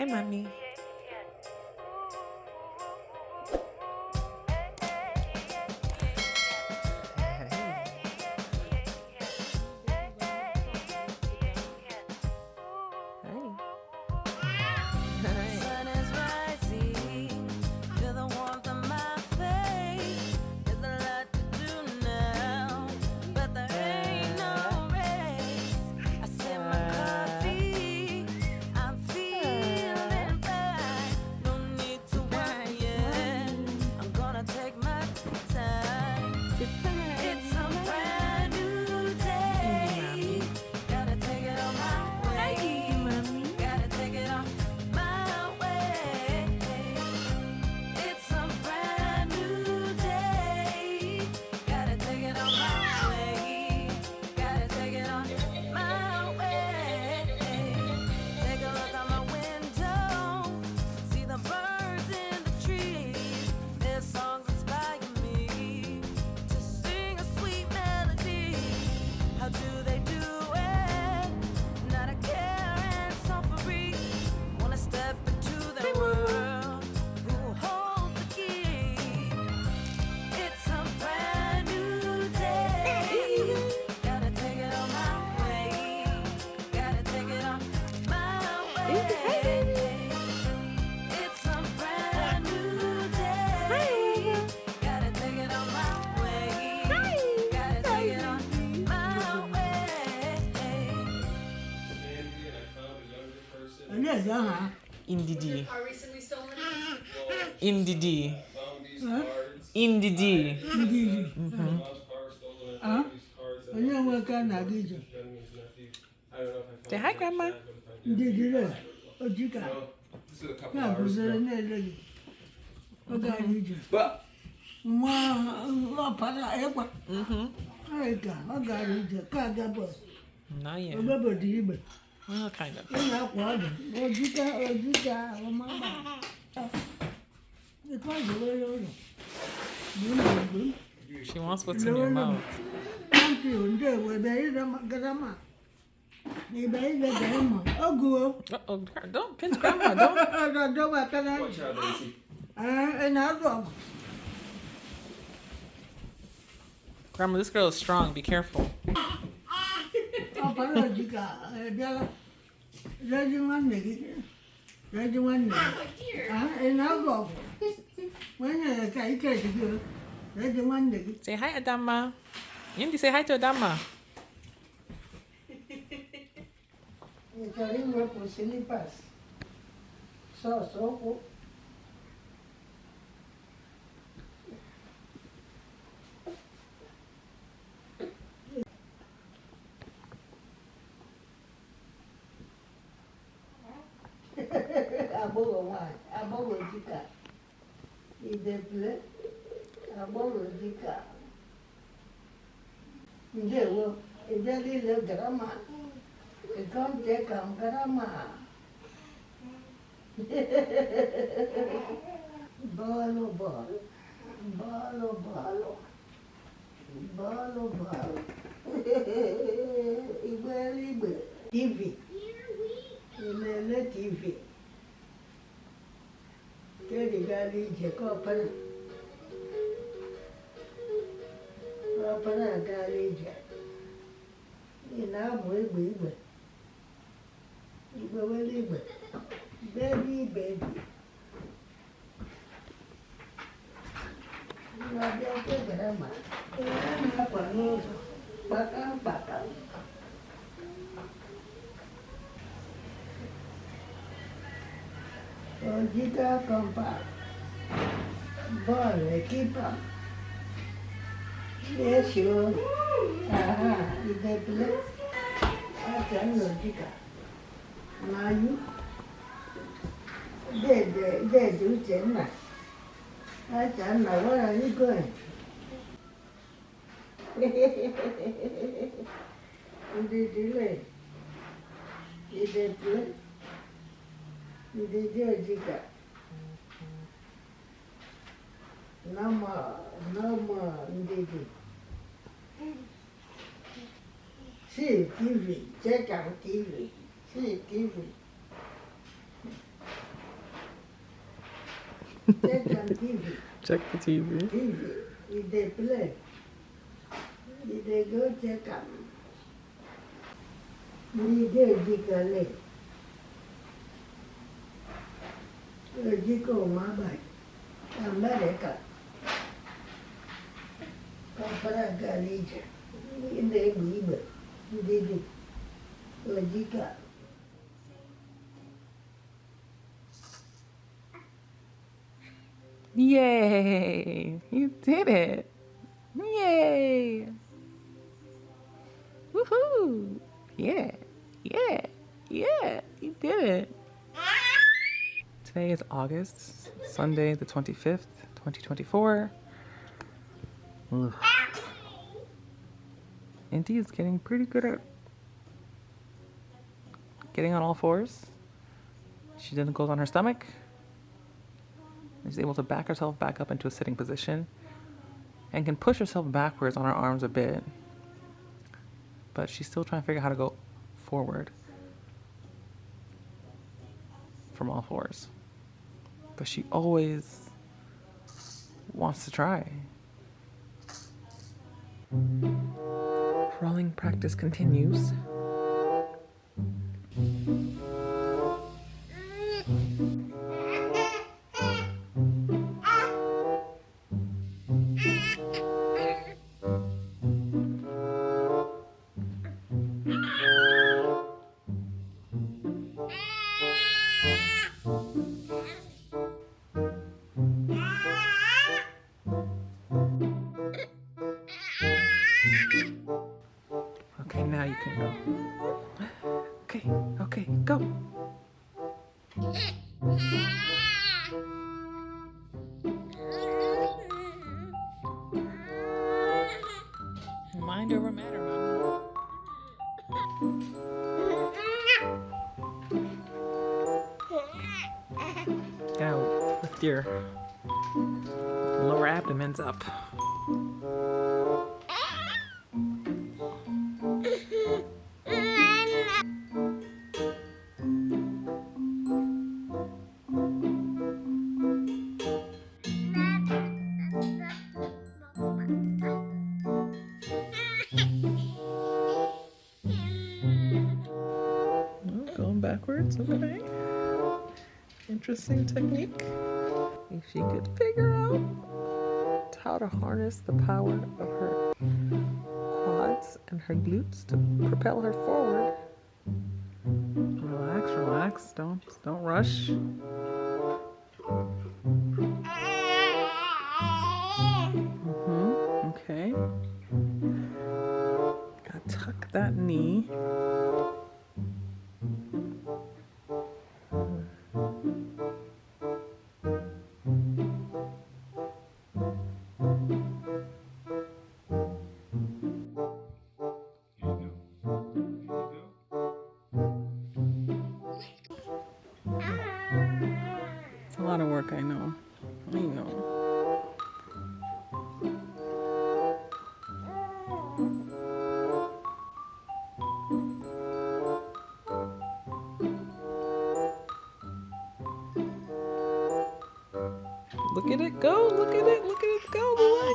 Hi, mommy. Sun is rising, feel the warmth on my face. There's a lot to do now, but there ain't no race. I sip my coffee, I'm feeling fine. No need to worry, I'm gonna take my time. It's a brand new day, gotta take it on my way. Gotta take it on my way. It's a brand new day. Gotta take it on my way. Gotta take it on my way. Take a look out my window. See the birds in the trees. Their songs inspire me to sing a sweet melody. How do they do it? Not a care and so free. Wanna step into their world. Who holds the key? It's a brand new day. Gotta take it on my way. Gotta take it on my way. It's a brand new day. Gotta take it on my way. Gotta take it on my way. Indidi. Car recently stolen? Indidi. Found these cards. Indidi. Mom's car stolen. I found these cards. And Onye nwe ka I na don't know gị if je? I found Say hi, it. Grandma. I couldn't find it. Ndị jiri ojika No, this is a couple ya hours bụziri ago. na-ele gị oge anyị ije But nwa ọpara ịkwa anyị ka ọ gara ije ka aga bọs Not yet. ogbebodo igbe Well, kind of. ị na-akwa ọdụ ojika ọmagba ịkwa jụrụ onye ụlọ gbum She wants what's in your mouth. thank you ndewo ebe ire garama na ibe ire garama oguo Uh-oh, don't pinch Grandma. Don't. ọdọdọ watara watch out, Daisy. ị na-azụ ọgụ Grandma, this girl is strong. Be careful. ọpara ojika bịala reji nwanne gị reji nwanne gị ị na-azụ ọgụ nwenye ka ike dị gị reji nwanne gị Say hi, Adama. Yindi, say hi to Adama. ị chọrọ iwepụ silipas sọọsụ ụkwụ agbọghọ nwanyị agbọghọ dịka idepule agbọghọ dịka ndewo idelile garama ikonte kam garama bọọlụ bọọlụ bọọlụ bọọlụ bọọlụ bọọlụ igbe eluigwe tv ilele tv kerigara ije ka ọpara agara ije ị na-amụ egbe igbe were igbe bebi na-abịa kegara ma a na-akwa n'ụzọ kpaka ojika kọmpa bọọlụ ekipa esio aha idebule aka nnọjika mayu dede uchenna acha nna wara igoe ndidile idebule ndidi ojika nama ndidi see TV check out TV see TV Check on TV. Check the TV. TV. If they play. If they go check up. Đi để đi cả lệ. Rồi chỉ có má bài. Làm bài để cả. Có phải cả đi chứ. Đi để bị bật. Đi đi. Rồi chỉ cả. Yay! You did it! Yay! Woohoo! Yeah! Yeah! Yeah! You did it! Today is August, Sunday the 25th, 2024. Ugh. Indy is getting pretty good at getting on all fours. She then goes on her stomach. She's able to back herself back up into a sitting position and can push herself backwards on her arms a bit. But she's still trying to figure out how to go forward from all fours. But she always wants to try. Crawling practice continues. Okay, now you can go. Okay, go. Mind over matter, Mommy. Now lift your lower abdomens up. Going backwards, okay. Interesting technique. If she could figure out how to harness the power of her quads and her glutes to propel her forward. Relax, relax. Don't rush. Okay. Gotta tuck that knee. It's a lot of work, I know. I know. Look at it go, look at it go, boy.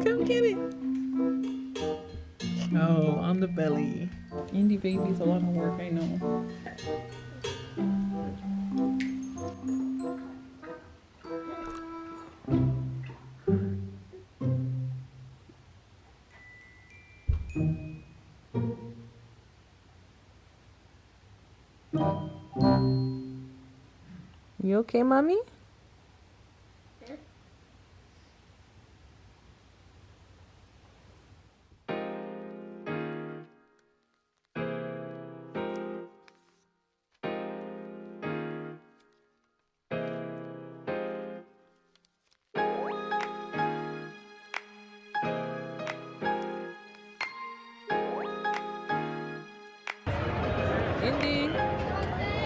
Come get it. Oh, on the belly. Indie baby's a lot of work, I know. You okay, Mommy?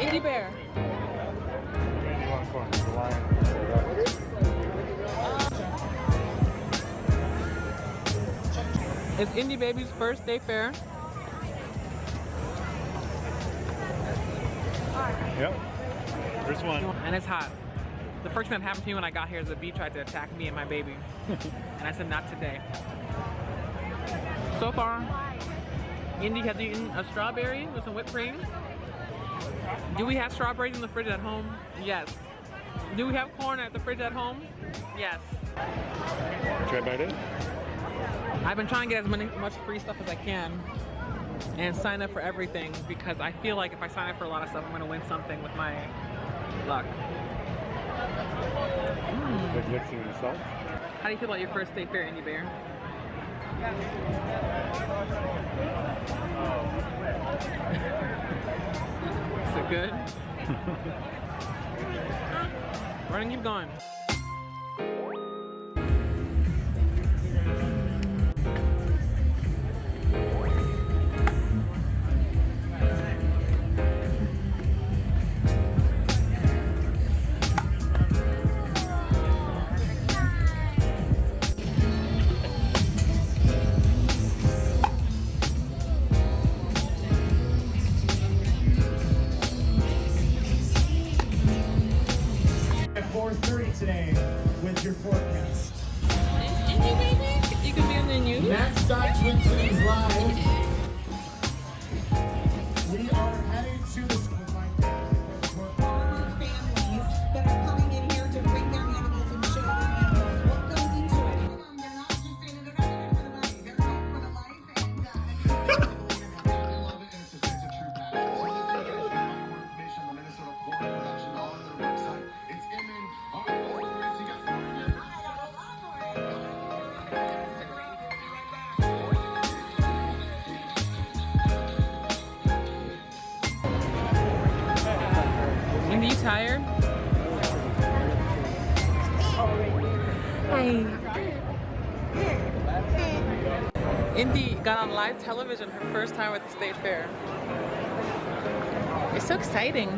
Indy bear. It's Indie Baby's first day fair. Yep. First one. And it's hot. The first thing that happened to me when I got here is the bee tried to attack me and my baby. And I said, not today. So far, Indy has eaten a strawberry with some whipped cream. Do we have strawberries in the fridge at home? Yes. Do we have corn at the fridge at home? Yes. Try bite it? I've been trying to get as much free stuff as I can and sign up for everything because I feel like if I sign up for a lot of stuff, I'm gonna win something with my luck. Like mixing the salt? How do you feel about your first day fair, Indy Bear? Is it good? We're gonna keep going. At 4:30 today with your forecast. Indy baby, you can be on the news. Next on Twin Cities Live, we are headed to the school like Families that are coming in here to bring their animals and show their animals what goes into it. They're not just saying they're not in it for the money. They're in it for the life and I love it, and it's a true passion. So let's see if you guys want more information on the Minnesota Pork Production on their website. It's MN. All right, let's see you guys. Indy, you tired? Hi. Indy got on live television her first time at the state fair. It's so exciting.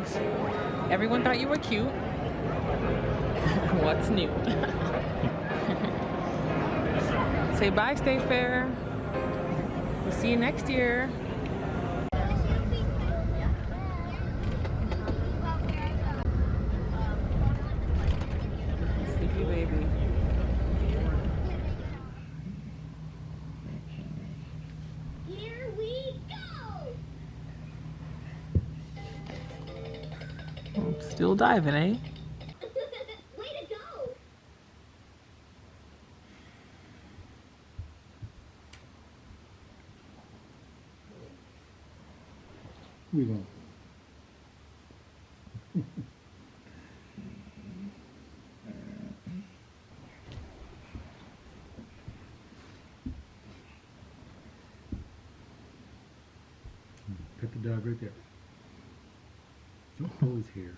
Everyone thought you were cute. What's new? Say bye, state fair. We'll see you next year. Sleepy baby. Here we go! Still diving, eh? Way to go! We go. Pet the dog right there. Don't pull his hair.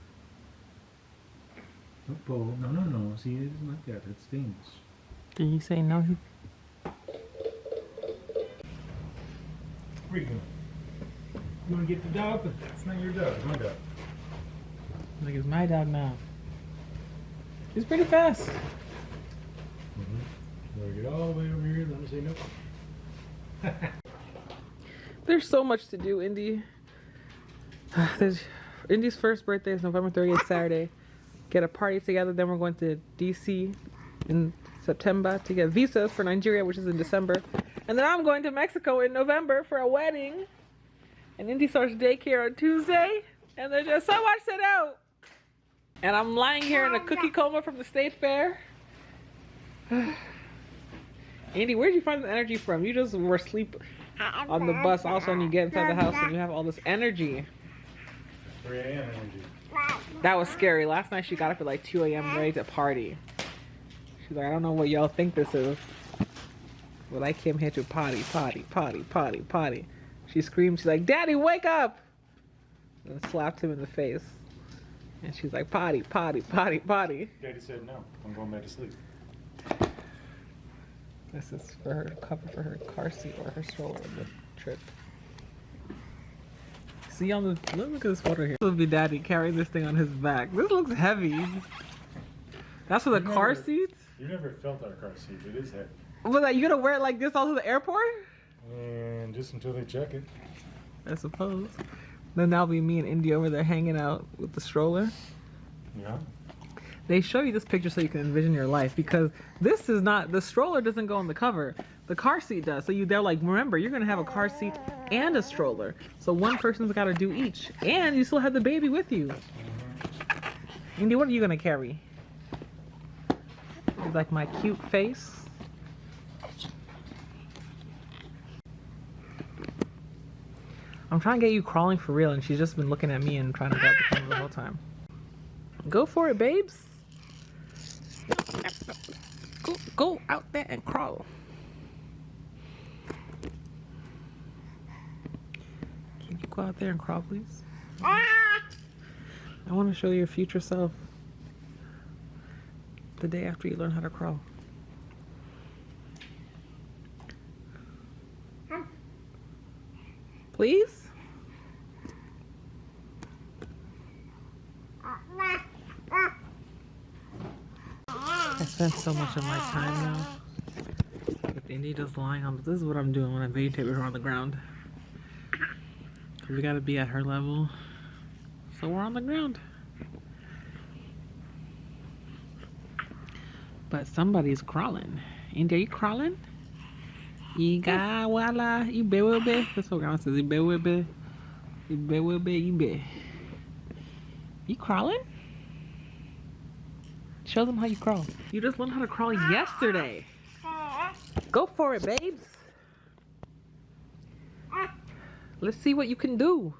Don't pull. No, no, no. See, it isn't like that. That stings. Did you say no? Where you going? You want to get the dog? But that's not your dog. It's my dog. Like it's my dog now. He's pretty fast. Want to get all the way over here? Let me say no. There's so much to do, Indy. Indy's first birthday is November 30th, Saturday. Get a party together. Then we're going to DC in September to get visas for Nigeria, which is in December. And then I'm going to Mexico in November for a wedding. And Indy starts daycare on Tuesday. And there's just so much to do. And I'm lying here in a cookie coma from the state fair. Andy, where'd you find the energy from? You just were asleep on the bus. All of a sudden you get inside the house and you have all this energy. 3 a.m. energy. That was scary. Last night she got up at like 2 a.m. ready to party. She's like, I don't know what y'all think this is. But I came here to potty, potty, potty, potty, potty. She screamed, she's like, Daddy, wake up! And slapped him in the face. And she's like, potty, potty, potty, potty. Daddy said no. I'm going back to sleep. This is for her to cover for her car seat or her stroller on the trip. See on the, look at this photo here. This will be Daddy carrying this thing on his back. This looks heavy. That's for the car seats? You never felt our car seat. It is heavy. Was that you gonna wear it like this all to the airport? And just until they check it. I suppose. Then that'll be me and Indy over there hanging out with the stroller. Yeah. They show you this picture so you can envision your life, because this is not, the stroller doesn't go on the cover. The car seat does. So they're like, remember, you're gonna have a car seat and a stroller. So one person's gotta do each. And you still have the baby with you. Indy, what are you gonna carry? Like my cute face. I'm trying to get you crawling for real, and she's just been looking at me and trying to grab the camera the whole time. Go for it, babes. Go out there and crawl. Can you go out there and crawl, please? I want to show your future self the day after you learn how to crawl. Please? I spend so much of my time now with Indy just lying on. This is what I'm doing when I videotape her on the ground. We gotta be at her level, so we're on the ground. But somebody's crawling. Indy, are you crawling? Iga wala ibewebe. That's what grandma says. Ibewebe. Ibewebe ibe. You crawling? Show them how you crawl. You just learned how to crawl yesterday. Go for it, babes. Let's see what you can do.